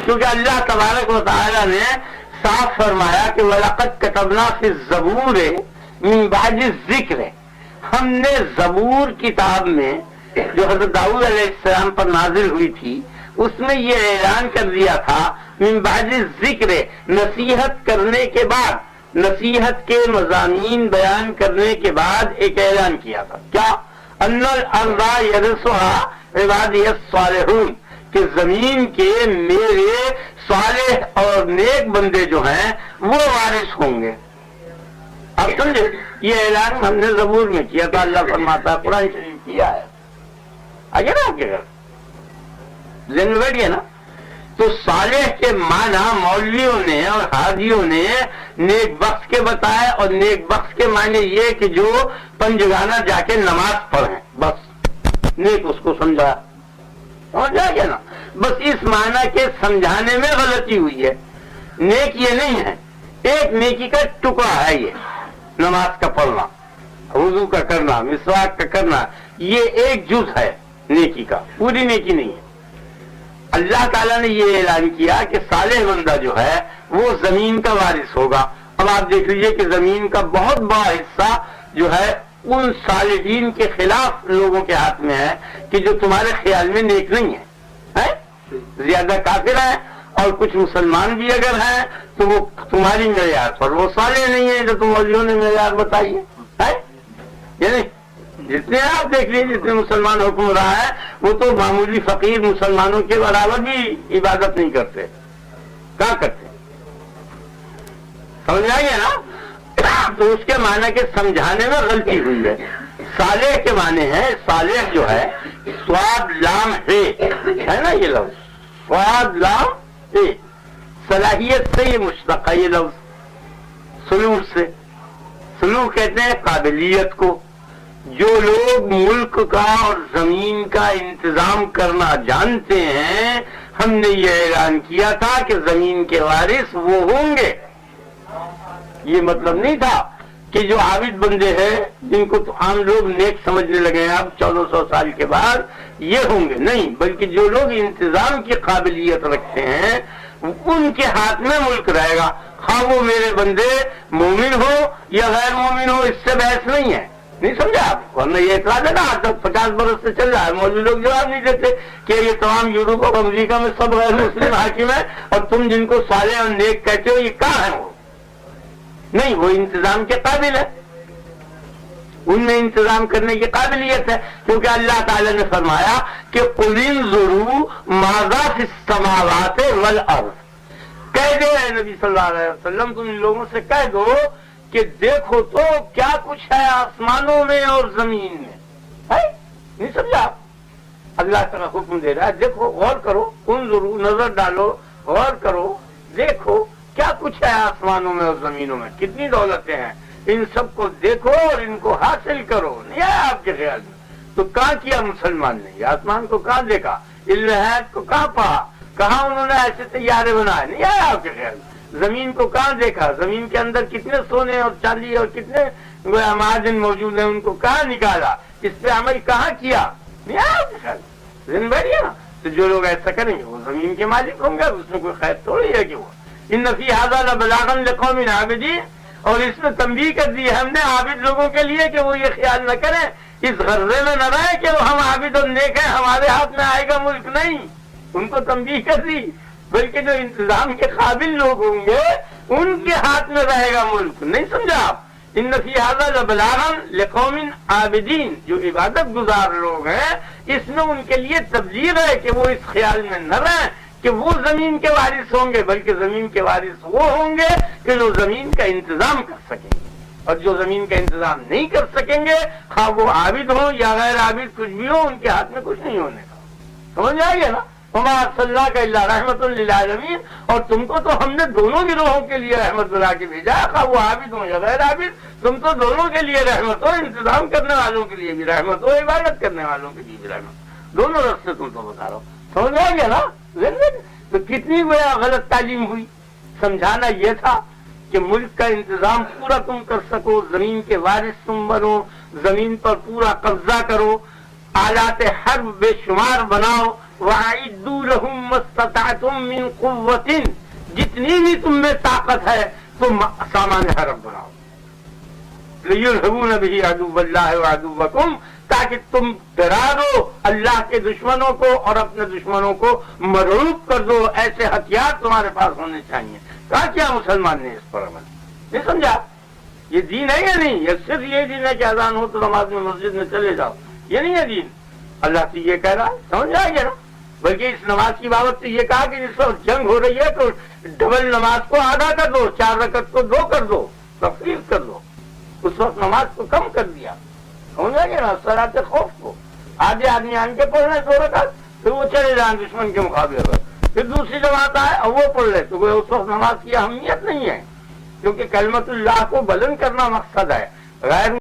کیونکہ اللہ تبارک و تعالی نے صاف فرمایا کہ وَلَقَدْ كَتَبْنَا فِي الزَّبُورِ مِن بَعْدِ الذِّكْرِ، ہم نے زبور کتاب میں جو حضرت داؤد علیہ السلام پر نازل ہوئی تھی اس میں یہ اعلان کر دیا تھا من بعد الذکر، نصیحت کرنے کے بعد، نصیحت کے مضامین بیان کرنے کے بعد ایک اعلان کیا تھا، کیا؟ ان الارض یرثها عبادی الصالحون، کہ زمین کے میرے صالح اور نیک بندے جو ہیں وہ وارث ہوں گے۔ اب سمجھے، یہ اعلان ہم نے زبور میں کیا تھا، اللہ فرماتا ہے قرآن شریف کیا ہے، آگے نا آپ کے گھر ذہن میں بیٹھیے نا۔ تو صالح کے معنی مولویوں نے اور حاجیوں نے نیک بخش کے بتایا، اور نیک بخش کے معنی یہ کہ جو پنجگانہ جا کے نماز پڑھیں، بس نیک اس کو سمجھا، سمجھ آ گیا نا۔ بس اس معنی کے سمجھانے میں غلطی ہوئی ہے، نیک یہ نہیں ہے، ایک نیکی کا ٹکڑا ہے یہ، نماز کا پڑھنا، وضو کا کرنا، مسواک کا کرنا، یہ ایک جز ہے نیکی کا، پوری نیکی نہیں ہے۔ اللہ تعالیٰ نے یہ اعلان کیا کہ صالح بندہ جو ہے وہ زمین کا وارث ہوگا۔ اب آپ دیکھ لیجئے کہ زمین کا بہت بڑا حصہ جو ہے ان صالحین کے خلاف لوگوں کے ہاتھ میں ہے کہ جو تمہارے خیال میں نیک نہیں ہے، زیادہ کافر ہیں، اور کچھ مسلمان بھی اگر ہیں تو وہ تمہاری معیار پر وہ صالح نہیں ہے جو تم مولویوں نے معیار بتائی ہے، یعنی جتنے آپ دیکھ لیجیے جتنے مسلمان حکم رہا ہے وہ تو معمولی فقیر مسلمانوں کے برابر بھی عبادت نہیں کرتے، کہاں کرتے؟ سمجھ آئیے نا۔ تو اس کے معنی کے سمجھانے میں غلطی ہوئی ہے۔ صالح کے معنی ہے، صالح جو ہے سواد لام ہے نا، یہ لفظ سواد لام ہے، صلاحیت سے یہ مشتق ہے یہ لفظ، سلوک سے، سلوک کہتے ہیں قابلیت کو۔ جو لوگ ملک کا اور زمین کا انتظام کرنا جانتے ہیں، ہم نے یہ اعلان کیا تھا کہ زمین کے وارث وہ ہوں گے۔ یہ مطلب نہیں تھا کہ جو عابد بندے ہیں جن کو تو عام لوگ نیک سمجھنے لگے ہیں اب 1400 سال کے بعد یہ ہوں گے، نہیں، بلکہ جو لوگ انتظام کی قابلیت رکھتے ہیں ان کے ہاتھ میں ملک رہے گا، خواہ وہ میرے بندے مومن ہو یا غیر مومن ہو، اس سے بحث نہیں ہے۔ نہیں سمجھا آپ؟ ورنہ یہ اعتراض ہے نا، آج تک 50 برس سے چل رہا ہے، مولوی لوگ جواب نہیں دیتے کہ یہ تمام یورپ اور امریکہ میں سب غیر مسلم حاکم ہیں، اور تم جن کو صالح اور نیک کہتے ہو یہ کہاں ہیں؟ وہ نہیں، وہ انتظام کے قابل ہے، ان میں انتظام کرنے کی قابلیت ہے، کیونکہ اللہ تعالی نے فرمایا کہ قُلِ انظُرُوا مَاذَا فِي السَّمَاوَاتِ وَالْأَرْضِ، کہہ دو اے نبی صلی اللہ علیہ وسلم، تم ان لوگوں سے کہہ دو کہ دیکھو تو کیا کچھ ہے آسمانوں میں اور زمین میں، ہے نہیں سمجھا؟ اللہ تعالیٰ حکم دے رہا ہے، دیکھو، غور کرو، انظروا، نظر ڈالو، غور کرو، دیکھو کیا کچھ ہے آسمانوں میں اور زمینوں میں، کتنی دولتیں ہیں، ان سب کو دیکھو اور ان کو حاصل کرو۔ نہیں آیا آپ کے خیال میں؟ تو کہاں کیا مسلمان نے؟ آسمان کو کہاں دیکھا؟ علم حیات کو کہاں پڑھا؟ کہاں انہوں نے ایسے طیارے بنائے؟ نہیں آیا آپ کے خیال میں؟ زمین کو کہاں دیکھا؟ زمین کے اندر کتنے سونے اور چاندی اور کتنے معادن موجود ہیں، ان کو کہاں نکالا؟ اس پہ عمل کہاں کیا؟ نہیں آیا آپ کے خیال میں؟ ذہن بیٹھیے نا۔ تو جو لوگ ایسا کریں گے وہ زمین کے مالک ہوں گے، اس میں کوئی خیر تھوڑی ہے کہ وہ ان فی ھذا لبلاغا لقوم عابدین، اور اس میں تنبیہ کر دی ہے ہم نے عابد لوگوں کے لیے کہ وہ یہ خیال نہ کریں، اس غرضے میں نہ رہے کہ ہم عابد اور نیک ہیں، ہمارے ہاتھ میں آئے گا ملک، نہیں، ان کو تنبیہ کر دی، بلکہ جو انتظام کے قابل لوگ ہوں گے ان کے ہاتھ میں رہے گا ملک۔ نہیں سمجھا آپ؟ ان فی ھذا لبلاغا لقوم عابدین، جو عبادت گزار لوگ ہیں اس میں ان کے لیے تبلیغ ہے کہ وہ اس خیال میں نہ رہیں کہ وہ زمین کے وارث ہوں گے، بلکہ زمین کے وارث وہ ہوں گے کہ جو زمین کا انتظام کر سکیں گے، اور جو زمین کا انتظام نہیں کر سکیں گے، خواہ وہ عابد ہوں یا غیر عابد کچھ بھی ہو، ان کے ہاتھ میں کچھ نہیں ہونے کا۔ سمجھ آئیے نا؟ وما ارسلناک کا الا رحمۃ للعالمین، اور تم کو تو ہم نے دونوں گروہوں کے لیے رحمت بنا کے بھیجا، خواہ وہ عابد ہوں یا غیر عابد، تم تو دونوں کے لیے رحمت ہو، انتظام کرنے والوں کے لیے بھی رحمت ہو، عبادت کرنے والوں کے لیے بھی رحمت، دونوں راستے تم تو بتا رہا ہو۔ سمجھ آ گیا نا؟ تو کتنی گویا غلط تعلیم ہوئی۔ سمجھانا یہ تھا کہ ملک کا انتظام پورا تم کر سکو، زمین کے وارث تم بنو، زمین پر پورا قبضہ کرو، آلات حرب بے شمار بناؤ، وَأَعِدُّوا لَهُم مَّا اسْتَطَعْتُم مِّن قُوَّةٍ، جتنی بھی تم میں طاقت ہے تم سامان حرب بناؤ، لِيُرْهِبُونَ بِهِ عَدُوَّ اللَّهِ وَعَدُوَّكُمْ، تاکہ تم ڈرا دو اللہ کے دشمنوں کو اور اپنے دشمنوں کو مرعوب کر دو. ایسے ہتھیار تمہارے پاس ہونے چاہیے. کہا کیا مسلمان نے اس پر عمل نہیں سمجھا؟ یہ دین ہے یا نہیں؟ یہ صرف یہ دین ہے کہ اذان ہو تو نماز میں مسجد میں چلے جاؤ، یہ نہیں ہے دین. اللہ سے یہ کہہ رہا ہے، سمجھ آئے گا نا. بلکہ اس نماز کی بابت سے یہ کہا کہ جس وقت جنگ ہو رہی ہے تو ڈبل نماز کو آدھا کر دو، 4 رکعت کو 2 کر دو، تفصیل کر دو. اس وقت نماز کو کم کر دیا، سمجھ آئے گا نا. صلاۃ خوف کو آدھے آدمی آن کے پڑھ رہے 2 رکعت، پھر وہ چلے جائیں دشمن کے مقابلے پر، پھر دوسری جماعت آئے اور وہ پڑھ لے، تو اس وقت نماز کی اہمیت نہیں ہے، کیونکہ کلمت اللہ کو بلند کرنا مقصد ہے، غیر